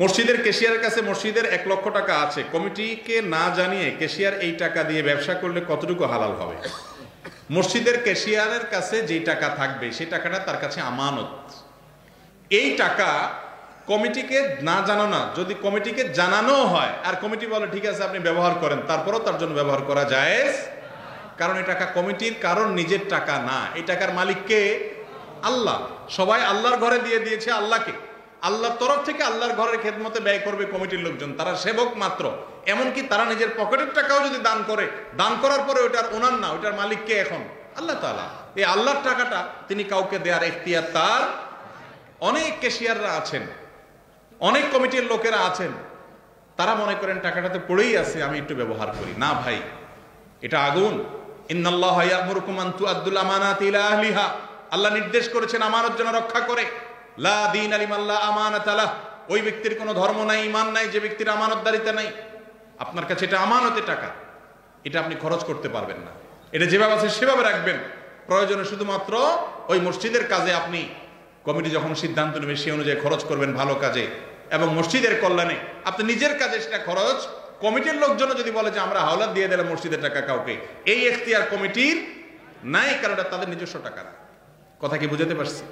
মসজিদের ক্যাশিয়ারের কাছে মসজিদের 1 লক্ষ টাকা আছে, কমিটিকে না জানিয়ে ক্যাশিয়ার এই টাকা দিয়ে ব্যবসা করলে কতটুকু হালাল হবে? মসজিদের ক্যাশিয়ারের কাছে যে টাকা থাকবে সেই টাকাটা তার কাছে আমানত। এই টাকা কমিটিকে না জানানো, যদি কমিটিকে জানানো হয় আর কমিটি বলে ঠিক আছে আপনি ব্যবহার করেন, তারপরও তার জন্য ব্যবহার করা জায়েজ, কারণ এই টাকা কমিটির কারণ নিজের টাকা না। এই টাকার মালিক কে? আল্লাহ। সবাই আল্লাহর ঘরে দিয়ে দিয়েছে আল্লাহকে, আল্লাহর তরফ থেকে আল্লাহর ঘরের খেদমতে ব্যয় করবে কমিটির লোকজন, তারা সেবক মাত্র। এমনকি তারা নিজের পকেটের টাকাও যদি দান করে, দান করার পরে ওইটার ওনার না, ওইটার মালিক কে? এখন আল্লাহ তাআলা। এই আল্লাহর টাকাটা তিনি কাউকে দেওয়ার এখতিয়ার তার। অনেক ক্যাশিয়াররা আছেন, অনেক কমিটির লোকেরা আছেন, তারা মনে করেন টাকাটাতে পড়েই আছে, আমি একটু ব্যবহার করি না। ভাই, এটা আগুন। ইন্নাল্লাহা ইয়া'মুরুকুম আন তু'আদ্দুল আমানাতি ইলা আহলিহা, আল্লাহ নির্দেশ করেছেন আমানত যেন রক্ষা করে। লা দীনা লিমান লা আমানাতা লাহ, ওই ব্যক্তির কোনো ধর্ম নাই, ঈমান নাই যে ব্যক্তির আমানতদারিতা নাই। আপনার কাছে এটা আমানতের টাকা, এটা আপনি খরচ করতে পারবেন না। এটা যেভাবে আছে সেভাবে রাখবেন। প্রয়োজনে শুধুমাত্র ওই মসজিদের কাজে আপনি, কমিটি যখন সিদ্ধান্ত নেবে সেই অনুযায়ী খরচ করবেন ভালো কাজে এবং মসজিদের কল্যাণে। আপনি নিজের কাজে সেটা খরচ, কমিটির লোকজন যদি বলে যে আমরা হাওলাত দিয়ে দিলাম মসজিদের টাকা কাউকে, এই এখতিয়ার কমিটির নাই, কারণ এটা তাদের নিজস্ব টাকা না। কথা কি বুঝাতে পারছি?